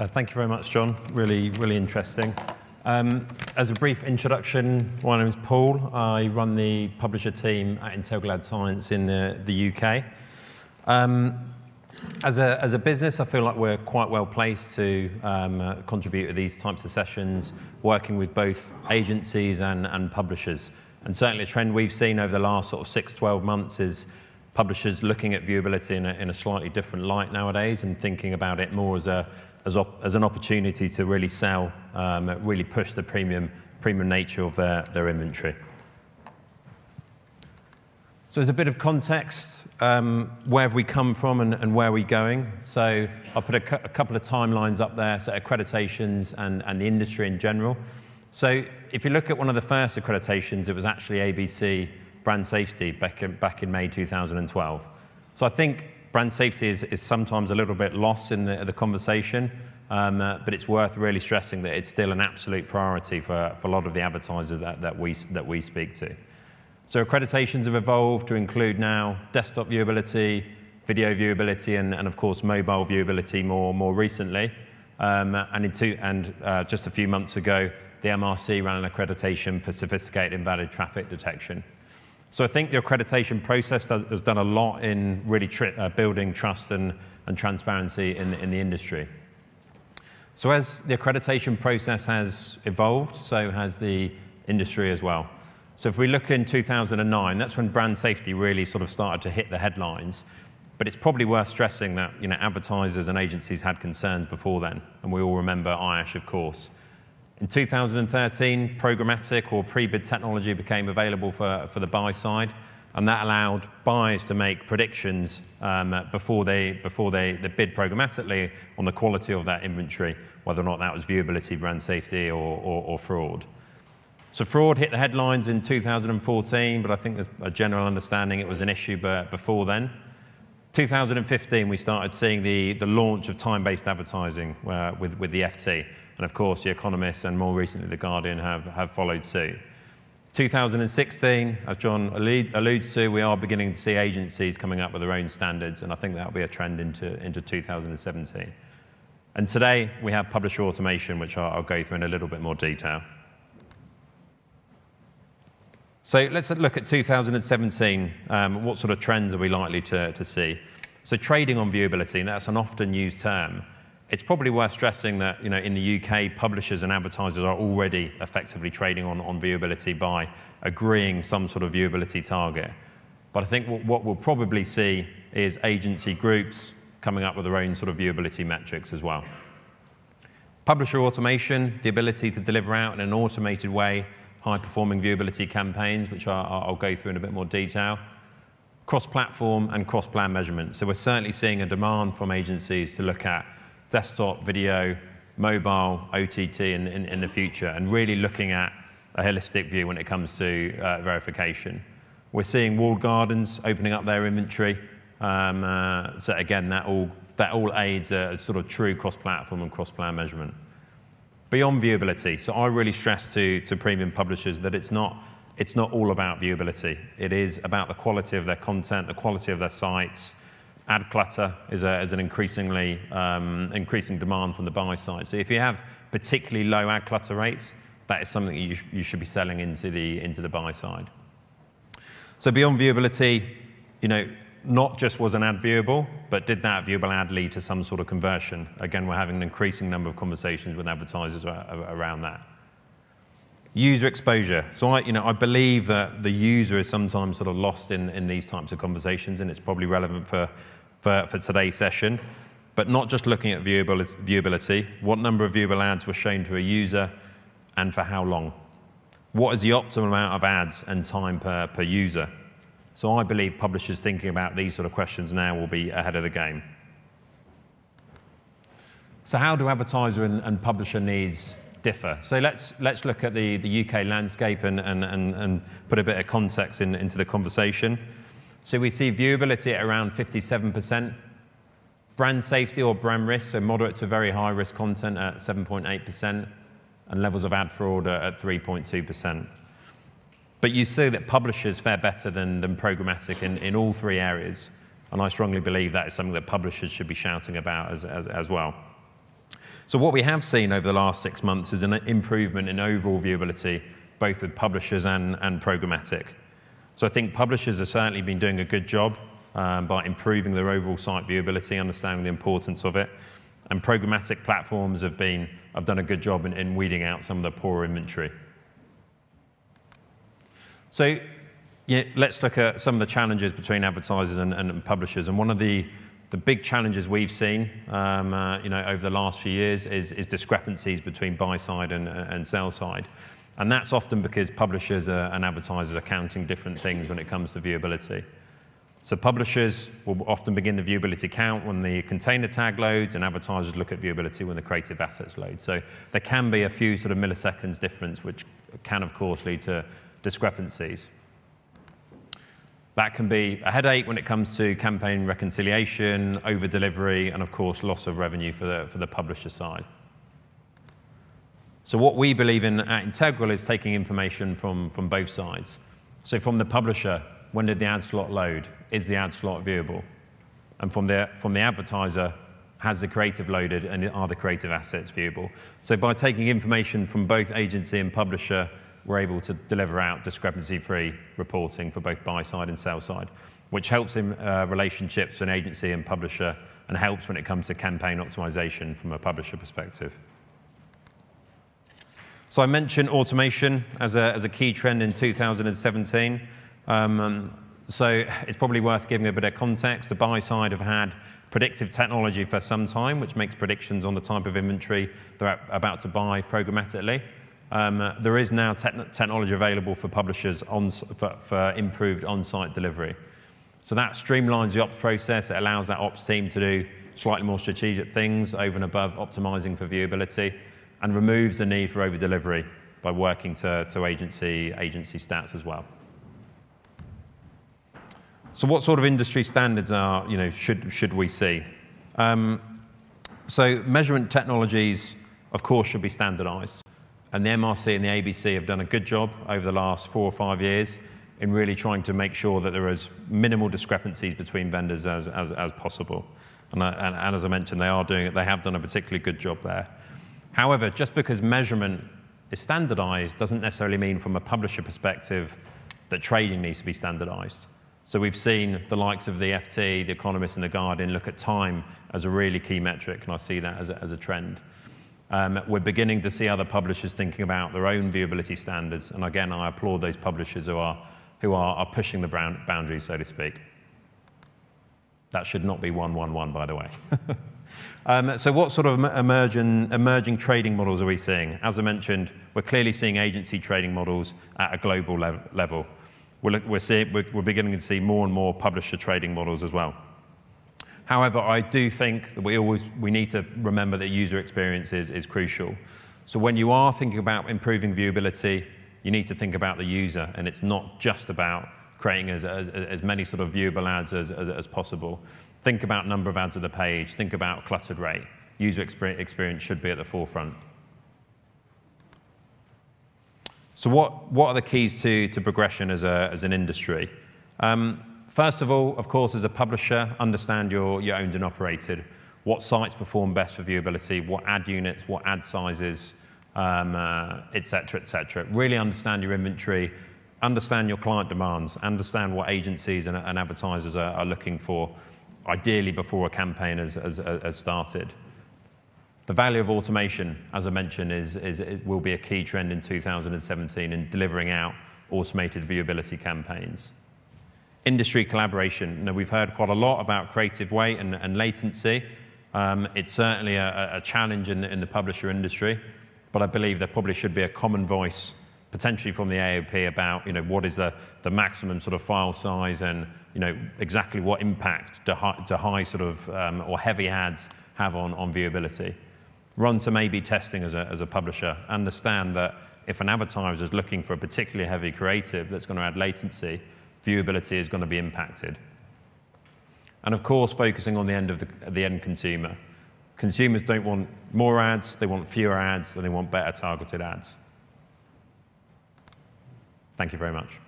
Thank you very much, John. Really interesting. As a brief introduction, my name is Paul. I run the publisher team at Integral Ad Science in the UK. As a business, I feel like we're quite well placed to contribute to these types of sessions, working with both agencies and publishers. And certainly a trend we've seen over the last sort of 6-12 months is publishers looking at viewability in a slightly different light nowadays and thinking about it more as an opportunity to really sell, really push the premium nature of their inventory. So as a bit of context, where have we come from and where are we going? So I'll put a couple of timelines up there, so accreditations and the industry in general. So if you look at one of the first accreditations, it was actually ABC brand safety back in May 2012. So I think brand safety is sometimes a little bit lost in the conversation, but it's worth really stressing that it's still an absolute priority for a lot of the advertisers that we speak to. So accreditations have evolved to include now desktop viewability, video viewability, and of course mobile viewability more recently. Just a few months ago, the MRC ran an accreditation for sophisticated invalid traffic detection. So I think the accreditation process has done a lot in really building trust and transparency in the industry. So as the accreditation process has evolved, so has the industry as well. So if we look in 2009, that's when brand safety really sort of started to hit the headlines. But it's probably worth stressing that advertisers and agencies had concerns before then, and we all remember IASH, of course. In 2013, programmatic or pre-bid technology became available for the buy side, and that allowed buyers to make predictions before they bid programmatically on the quality of that inventory, whether or not that was viewability, brand safety, or fraud. So fraud hit the headlines in 2014, but I think there's a general understanding it was an issue before then. 2015, we started seeing the launch of time-based advertising with the FT. And of course, The Economist and more recently, The Guardian have followed suit. 2016, as John alludes to, we are beginning to see agencies coming up with their own standards, and I think that will be a trend into 2017. And today, we have publisher automation, which I'll go through in a little bit more detail. So let's look at 2017. What sort of trends are we likely to see? So trading on viewability, and that's an often used term. It's probably worth stressing that in the UK, publishers and advertisers are already effectively trading on viewability by agreeing some sort of viewability target. But I think what we'll probably see is agency groups coming up with their own sort of viewability metrics as well. Publisher automation, the ability to deliver out in an automated way high-performing viewability campaigns, which I'll go through in a bit more detail. Cross-platform and cross-plan measurement. So we're certainly seeing a demand from agencies to look at desktop, video, mobile, OTT in the future, and really looking at a holistic view when it comes to verification. We're seeing walled gardens opening up their inventory. So again, that all aids a sort of true cross-platform and cross-plan measurement. Beyond viewability, so I really stress to premium publishers that it's not all about viewability. It is about the quality of their content, the quality of their sites. Ad clutter is an increasing demand from the buy side. So if you have particularly low ad clutter rates, that is something you should be selling into the buy side. So beyond viewability, not just was an ad viewable, but did that viewable ad lead to some sort of conversion? Again, we're having an increasing number of conversations with advertisers around that. User exposure. So I believe that the user is sometimes sort of lost in these types of conversations, and it's probably relevant for today's session. But not just looking at viewability, what number of viewable ads were shown to a user and for how long? What is the optimal amount of ads and time per user? So I believe publishers thinking about these sort of questions now will be ahead of the game. So how do advertiser and publisher needs differ? So let's look at the UK landscape and put a bit of context into the conversation. So we see viewability at around 57%, brand safety or brand risk, so moderate to very high risk content at 7.8%, and levels of ad fraud at 3.2%. But you see that publishers fare better than programmatic in all three areas, and I strongly believe that is something that publishers should be shouting about as well. So what we have seen over the last 6 months is an improvement in overall viewability, both with publishers and programmatic. So I think publishers have certainly been doing a good job by improving their overall site viewability, understanding the importance of it. And programmatic platforms have done a good job in weeding out some of the poor inventory. So yeah, let's look at some of the challenges between advertisers and publishers. And one of the big challenges we've seen over the last few years is discrepancies between buy side and sell side. And that's often because publishers and advertisers are counting different things when it comes to viewability. So publishers will often begin the viewability count when the container tag loads, and advertisers look at viewability when the creative assets load. So there can be a few sort of milliseconds difference, which can, of course, lead to discrepancies. That can be a headache when it comes to campaign reconciliation, over-delivery, and, of course, loss of revenue for the publisher side. So what we believe in at Integral is taking information from both sides. So from the publisher, when did the ad slot load? Is the ad slot viewable? And from the advertiser, has the creative loaded and are the creative assets viewable? So by taking information from both agency and publisher, we're able to deliver out discrepancy-free reporting for both buy side and sell side, which helps in relationships between agency and publisher and helps when it comes to campaign optimization from a publisher perspective. So I mentioned automation as a key trend in 2017. So it's probably worth giving a bit of context. The buy side have had predictive technology for some time, which makes predictions on the type of inventory they're about to buy programmatically. There is now technology available for publishers for improved on-site delivery. So that streamlines the ops process. It allows that ops team to do slightly more strategic things over and above optimizing for viewability, and removes the need for over-delivery by working to agency stats as well. So what sort of industry standards should we see? So measurement technologies, of course, should be standardized. And the MRC and the ABC have done a good job over the last 4 or 5 years in really trying to make sure that there is minimal discrepancies between vendors as possible. And as I mentioned, they have done a particularly good job there. However, just because measurement is standardized doesn't necessarily mean from a publisher perspective that trading needs to be standardized. So we've seen the likes of the FT, the Economist, and the Guardian look at time as a really key metric, and I see that as a trend. We're beginning to see other publishers thinking about their own viewability standards, and again, I applaud those publishers who are pushing the boundaries, so to speak. That should not be 111, by the way. So what sort of emerging trading models are we seeing? As I mentioned, we're clearly seeing agency trading models at a global level. We're beginning to see more and more publisher trading models as well. However, I do think that we need to remember that user experience is crucial. So when you are thinking about improving viewability, you need to think about the user, and it's not just about creating as many sort of viewable ads as possible. Think about number of ads of the page. Think about cluttered rate. User experience should be at the forefront. So what are the keys to progression as an industry? First of all, of course, as a publisher, understand your owned and operated. What sites perform best for viewability, what ad units, what ad sizes, et cetera, Really understand your inventory, understand your client demands, understand what agencies and advertisers are looking for, ideally before a campaign has started. The value of automation, as I mentioned, it will be a key trend in 2017 in delivering out automated viewability campaigns. Industry collaboration. Now, we've heard quite a lot about creative weight and latency. It's certainly a challenge in the publisher industry, but I believe there probably should be a common voice, potentially from the AOP, about what is the maximum sort of file size and exactly what impact do high sort of or heavy ads have on viewability. Run some A/B testing as a publisher. Understand that if an advertiser is looking for a particularly heavy creative that's going to add latency, viewability is going to be impacted. And of course, focusing on the end consumer. Consumers don't want more ads, they want fewer ads, and they want better targeted ads. Thank you very much.